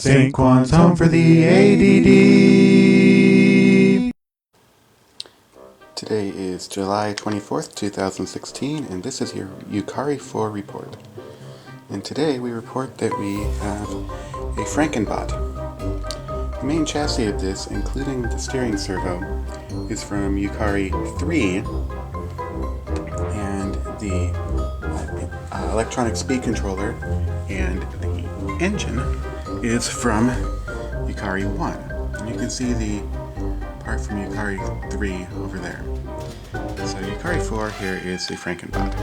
St. Juan's home for the ADD. Today is July 24th, 2016, and this is your Yukari 4 report. And today we report that we have a Frankenbot. The main chassis of this, including the steering servo, is from Yukari 3, and the electronic speed controller and the engine is from Yukari 1. And you can see the part from Yukari 3 over there. So Yukari 4 here is the Frankenbot.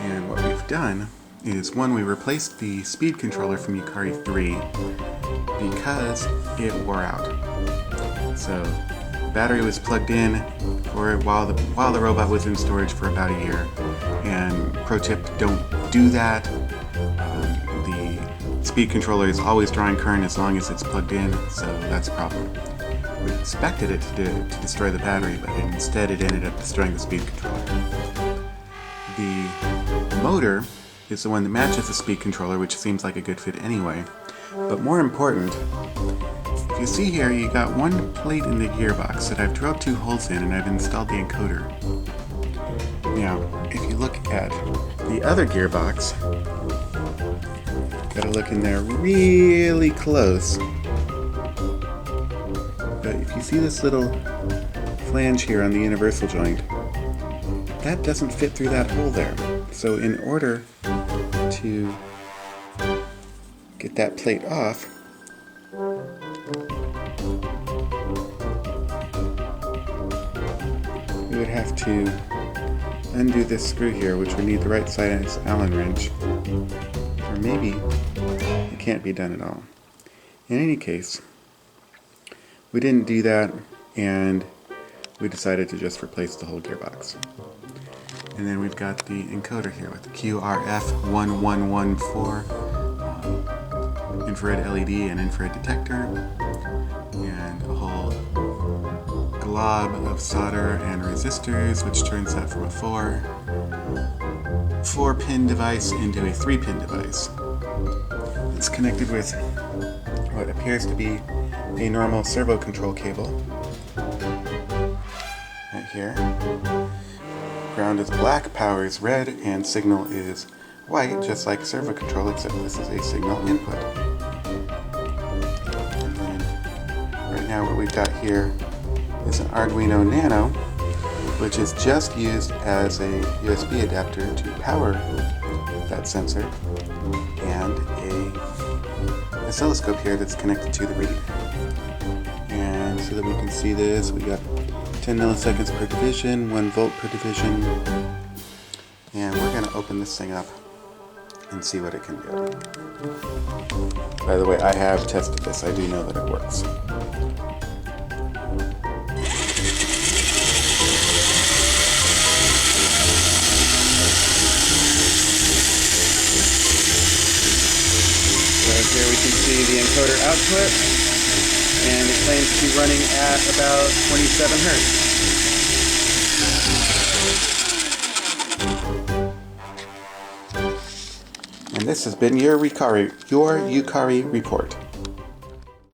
And what we've done is, one, we replaced the speed controller from Yukari 3 because it wore out. So the battery was plugged in for while the robot was in storage for about a year. And pro tip, don't do that. The speed controller is always drawing current as long as it's plugged in, so that's a problem. We expected it to destroy the battery, but instead it ended up destroying the speed controller. The motor is the one that matches the speed controller, which seems like a good fit anyway. But more important, if you see here, you got one plate in the gearbox that I've drilled 2 holes in, and I've installed the encoder. Now, if you look at the other gearbox, gotta look in there really close. But if you see this little flange here on the universal joint, that doesn't fit through that hole there. So in order to get that plate off, we would have to undo this screw here, which would need the right size Allen wrench, or maybe it can't be done at all. In any case, we didn't do that, and we decided to just replace the whole gearbox. And then we've got the encoder here with the QRF1114 infrared LED and infrared detector, and a whole glob of solder and resistors, which turns that from a 4-pin device into a 3-pin device. It's connected with what appears to be a normal servo control cable right here. Ground is black, power is red, and signal is white, just like servo control, except this is a signal input. And then right now what we've got here is an Arduino Nano, which is just used as a USB adapter to power that sensor, and a oscilloscope here that's connected to the read. And so that we can see this, we got 10 milliseconds per division, 1 volt per division, and we're going to open this thing up and see what it can do. By the way, I have tested this. I do know that it works. Here we can see the encoder output, and it claims to be running at about 27 Hertz. And this has been your Yukari report.